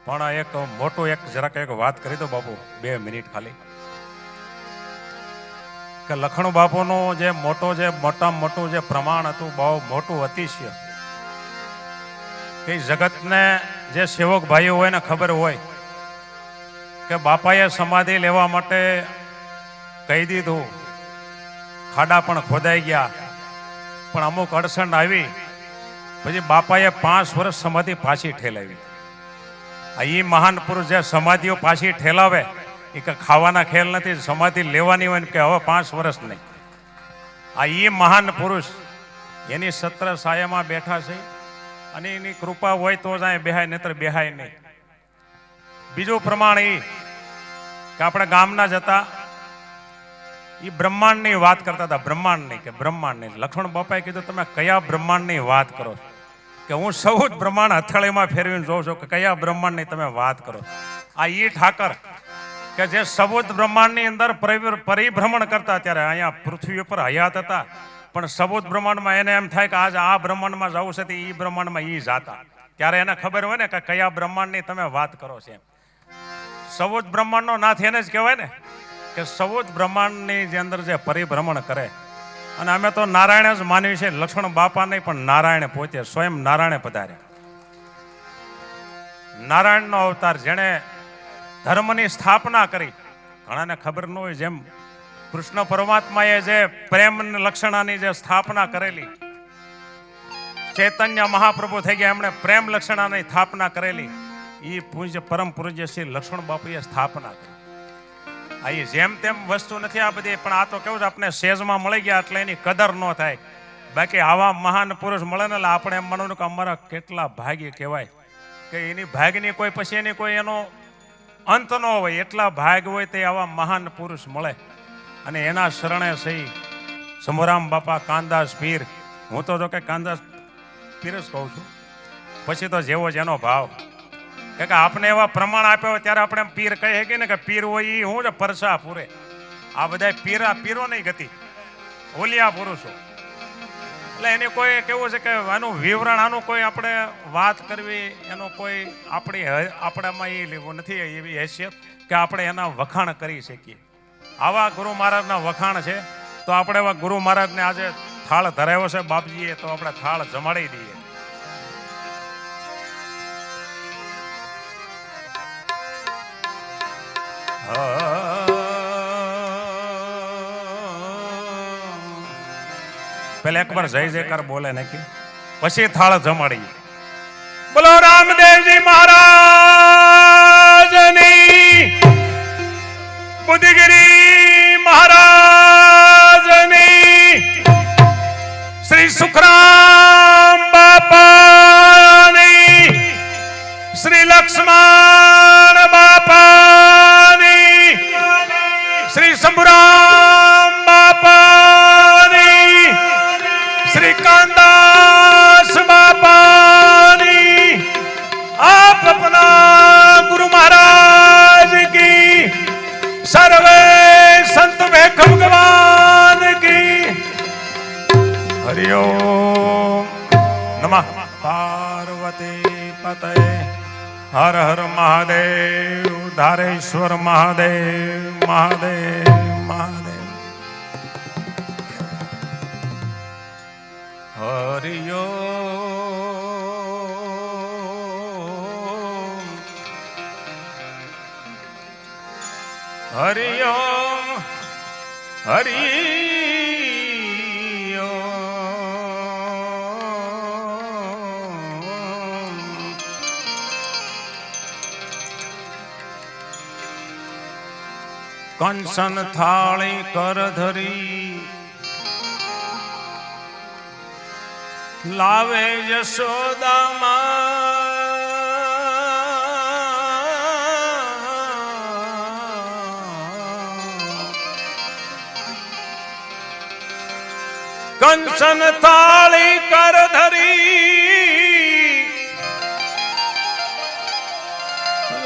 પણ એક મોટું જરાક એક વાત કરી દો બાપુ, 2 મિનિટ ખાલી. કે લખણ બાપુનું જે મોટામાં મોટું જે પ્રમાણ હતું, બહુ મોટું અતિશય, કે જગતને જે સેવક ભાઈઓ હોય ને ખબર હોય કે બાપાએ સમાધિ લેવા માટે કહી દીધું, ખાડા પણ ખોદાઈ ગયા, પણ અમુક અડચણ આવી, પછી બાપાએ 5 વર્ષ સમાધિ પાછી ઠેલાવી. એ મહાન પુરુષ જે સમાધિઓ પાછી ઠેલાવે એ કે ખાવાના ખેલ નથી, સમાધિ લેવાની હોય કે હવે 5 વર્ષ નહીં. એ મહાન પુરુષ એની સત્ર સાયામાં બેઠા છે અને એની કૃપા હોય તો જ અહીં બેહાય, નહીતર બેહાય નહીં. બીજું પ્રમાણ એ કે આપણે ગામના જતા એ બ્રહ્માંડની વાત કરતા હતા. બ્રહ્માંડની કે બ્રહ્માંડની. લક્ષ્મણ બાપાએ કીધું તમે કયા બ્રહ્માંડની વાત કરો? કે હું સૌ જ બ્રહ્માંડ હથેળીમાં ફેરવીને જોઉં છું કે કયા બ્રહ્માંડની તમે વાત કરો. આ ઈ ઠાકર કે જે સબૂત બ્રહ્માંડની અંદર પરિભ્રમણ કરતા, ત્યારે અહીંયા પૃથ્વી ઉપર હયાત હતા, પણ સબૂત બ્રહ્માંડમાં એને એમ થાય કે આજ આ બ્રહ્માંડમાં જવું છે, એ બ્રહ્માંડમાં ઈ જાતા. ત્યારે એને ખબર હોય ને કે કયા બ્રહ્માંડની તમે વાત કરો છો. સબૂત બ્રહ્માંડનો નાથ એને જ કહેવાય ને, કે સબૂત બ્રહ્માંડની જે અંદર જે પરિભ્રમણ કરે. અને અમે તો નારાયણ જ માનવી છે, લક્ષ્મણ બાપા નહીં પણ નારાયણ પોતે સ્વયં નારાયણ પધારે. નારાયણનો અવતાર જેણે ધર્મની સ્થાપના કરી. ઘણાને ખબર ન હોય, જેમ કૃષ્ણ પરમાત્માએ જે પ્રેમ લક્ષણાની જે સ્થાપના કરેલી, ચૈતન્ય મહાપ્રભુ થઈ ગયા, એમણે પ્રેમ લક્ષણાની સ્થાપના કરેલી, એ પૂજ્ય પરમ પૂજ્ય શ્રી લક્ષ્મણ બાપુએ સ્થાપના કરી. આ જેમ તેમ વસ્તુ નથી આ બધી, પણ આ તો કેવું છે, આપણે સેજમાં મળી ગયા એટલે એની કદર ન થાય. બાકી આવા મહાન પુરુષ મળે ને એટલે આપણે એમ માનવાનું કે અમારા કેટલા ભાગ્ય કહેવાય, કે એની ભાગની કોઈ પછી એની કોઈ એનો અંત ન હોય. એટલા ભાગ હોય તે આવા મહાન પુરુષ મળે અને એના શરણે સહી શંભુરામ બાપા, કાનદાસ પીર. હું તો જો કે કાનદાસ પીર જ કહું છું, પછી તો જેવો જેનો ભાવ. કે આપણે એવા પ્રમાણ આપ્યો ત્યારે આપણે પીર કહી શકીએ ને કે પીર હોય એ હું છે પરસા પૂરે. આ બધા પીરો નહીં ગતિ, ઓલિયા પુરુષો. એટલે એની કોઈ કેવું છે કે આનું વિવરણ, આનું કોઈ આપણે વાત કરવી, એનો કોઈ આપણામાં એ લેવું નથી એવી હેસિયત કે આપણે એના વખાણ કરી શકીએ. આવા ગુરુ મહારાજના વખાણ છે, તો આપણે એવા ગુરુ મહારાજને આજે થાળ ધરાવ્યો છે બાપજીએ, તો આપણે થાળ જમાડી દઈએ. પેલા એકવાર જય જયકાર બોલે નાખી, પછી થાળ જમાડી. બોલો રામદેવજી મહારાજની, બુદ્ધગીરી મહારાજની, શ્રી સુખરામ બાપાની, શ્રી લક્ષ્મણ બાપાની, શ્રી શંભુરામ બાપાની, શ્રી કાનદાસ બાપાની, આપ अपना गुरु महाराज की, सर्वे संत भगवान की। हरिओम नमः पार्वती पते। हर हर महादेव, धारेश्वर महादेव, महादेव महादेव। हरिओम हरिओम हरिओम। कंसन थाली कर धरी, लावे यशोदा मां। कंसन थाली कर धरी,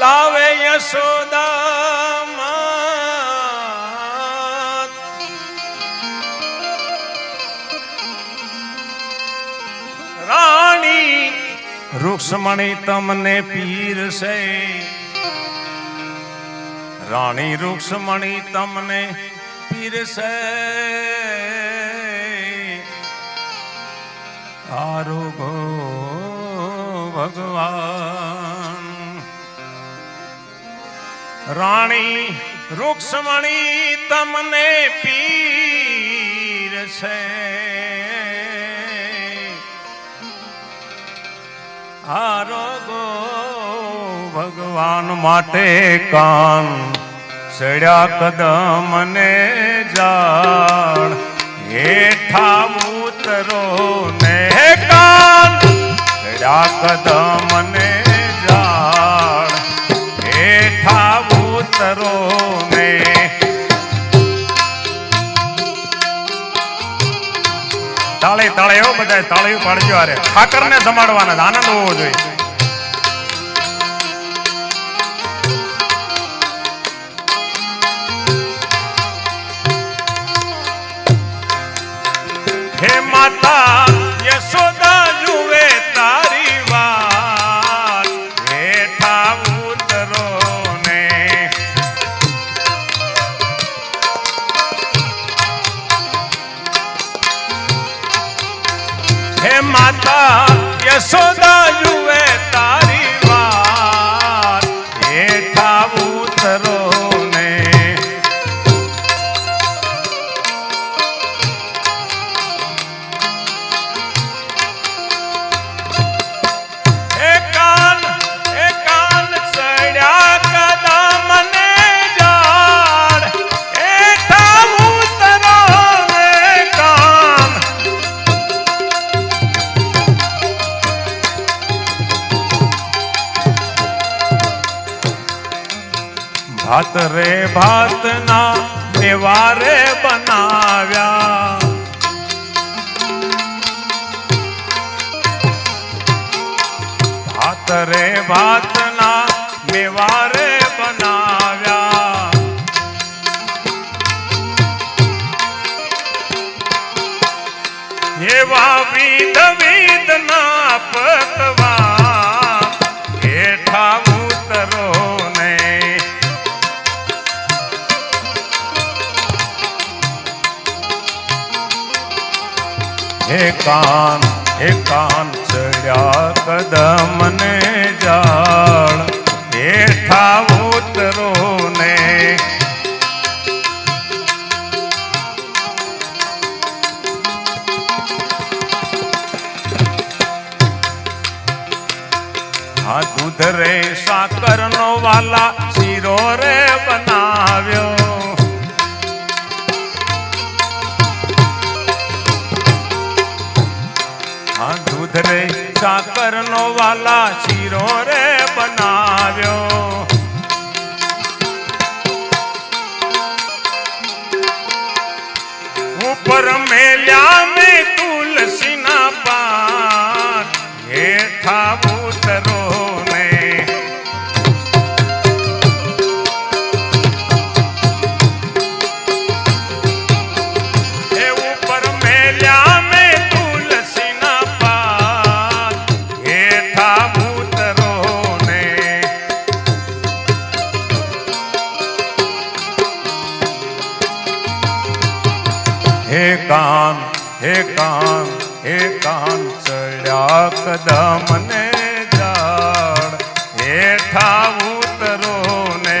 लावे यशोदा मां। रानी રૂક્ષ્મણી તમને પીર છે, રાણી રૂક્ષ્મણી તમને પીર છે, આરોગો ભગવાન. રાણી રૂક્ષ્મણી તમને પીર છે, આરોગો ભગવાન માટે કાન સડ્યા કદમ ને જાળ હેઠા ઉતરો ને કાન સડ્યા કદમ ને જાળ હેઠા ઉતરો ને. તાળી તાળી હો બધા, તાળી પાડજો. અરે ઠાકર ને જમાડવાના, આનંદ હોવો જોઈએ. હે માતા યશોદા જુએ તારી વાત હેઠા ઉતરો ને. હે માતા યશોદા જુએ તારી વાત હેઠા ઉતરો ને. ભાત રે ભાત ના મેવારે બનાવ્યા, ભાત રે ભાત ના મેવારે બનાવ્યા. એવા વિધ વિધ ના પકવાન હેઠા ઉતરો ને. હે કાન ચડ્યા કદમ ને જાળ હેઠા ઉતરો ને. આ દૂધ રે સાકર નો વાલા શીરો રે બનાવ્યો, દૂધ રે સાકર નો વાલા શીરો રે બનાવ્યો. ઉપર મેલ્યા મેં તુલસી ના પાન હેઠા ઉતરો ને. ઉપર મેલ્યા મેં તુલસી ના પાન હેઠા ઉતરો ને. હે કાન ચડ્યા કદમ ને જાળ હેઠા ઉતરો ને.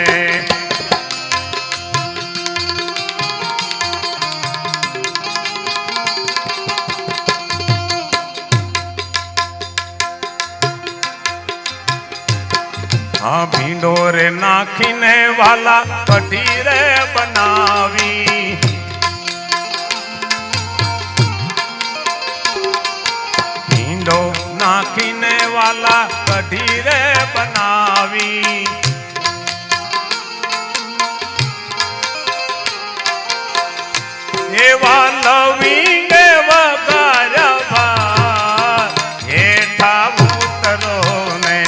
હા ભીંડો રે નાખીને વાલા કઢી રે બનાવી, નાખીને વાલા કઢી રે બનાવી. એવા લવિંગ વગાર્યા ભાત હેઠા ઉતરો ને.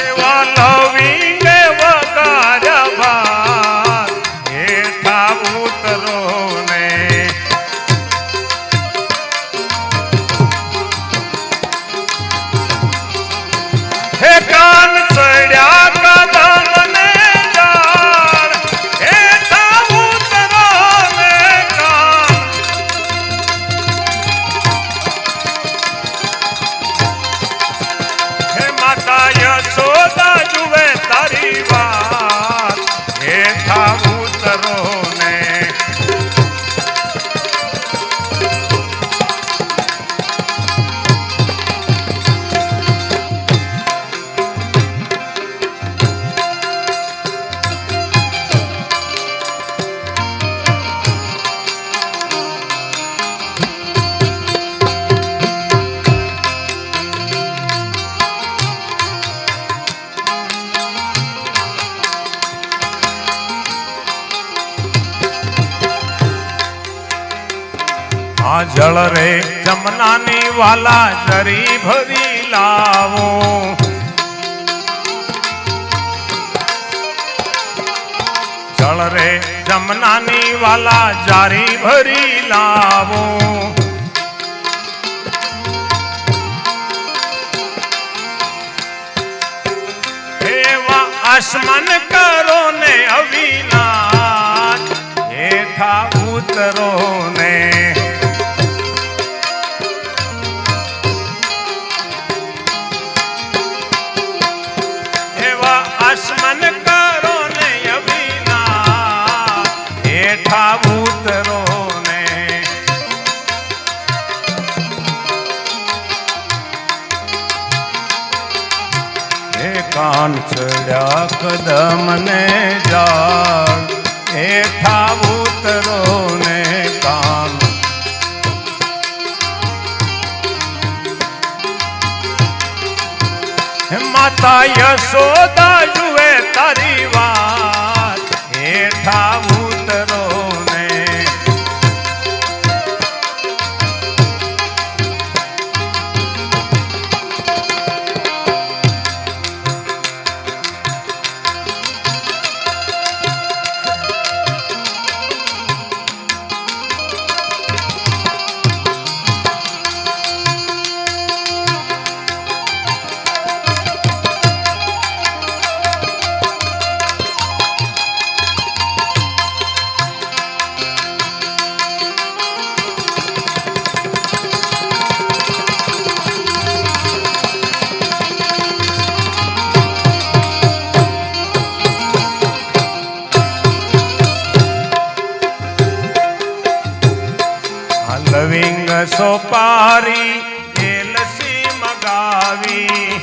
એવા લવિંગ વગાર્યા ભાત હેઠા ઉતરો આ જળ રે જમનાની વાલા જરી ભરી લાવો જળ રે જમનાની વાલા જારી ભરી લાવો એવા આસમાન કરો ને અવિનાશ હેઠા ઉતરો ને એવા આસમાન કરો ને અવિનાશ હેઠા ઉતરો ને હે કાન ચડ્યા કદમ ને જાળ હેઠા ઉતરો ને કાન માતા યશોદા જુએ તારી વાત હેઠા ઉતરો ને લવિંગ સોપારી એલસી મગાવી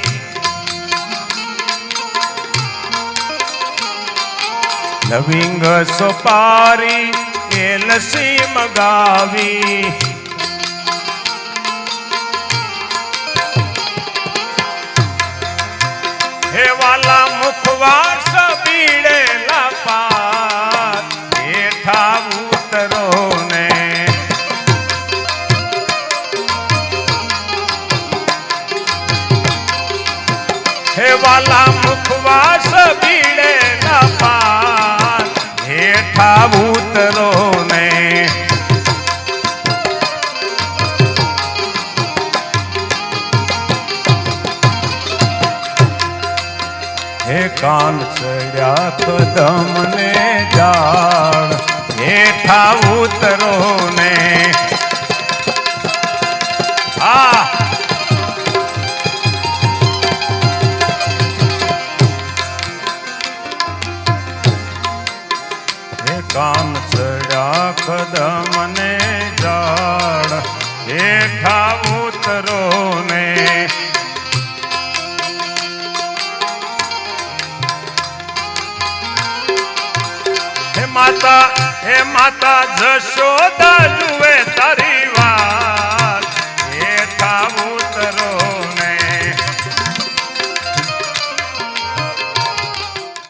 લવિંગ સોપારી એલસી મગાવી હે વાલા મુખવાસ બીડેલા પાર હેઠા ઉતરો ને હે વાલા મુખવાસ બીડેલા પાર હેઠા ઉતરો ને હે કાન ચડ્યા કદમ ને જાળ હેઠા ઉતરો ને આ કાન ચડ્યા કદમ ને જાળ હેઠા ઉતરો ને હે માતા જશોદા જુએ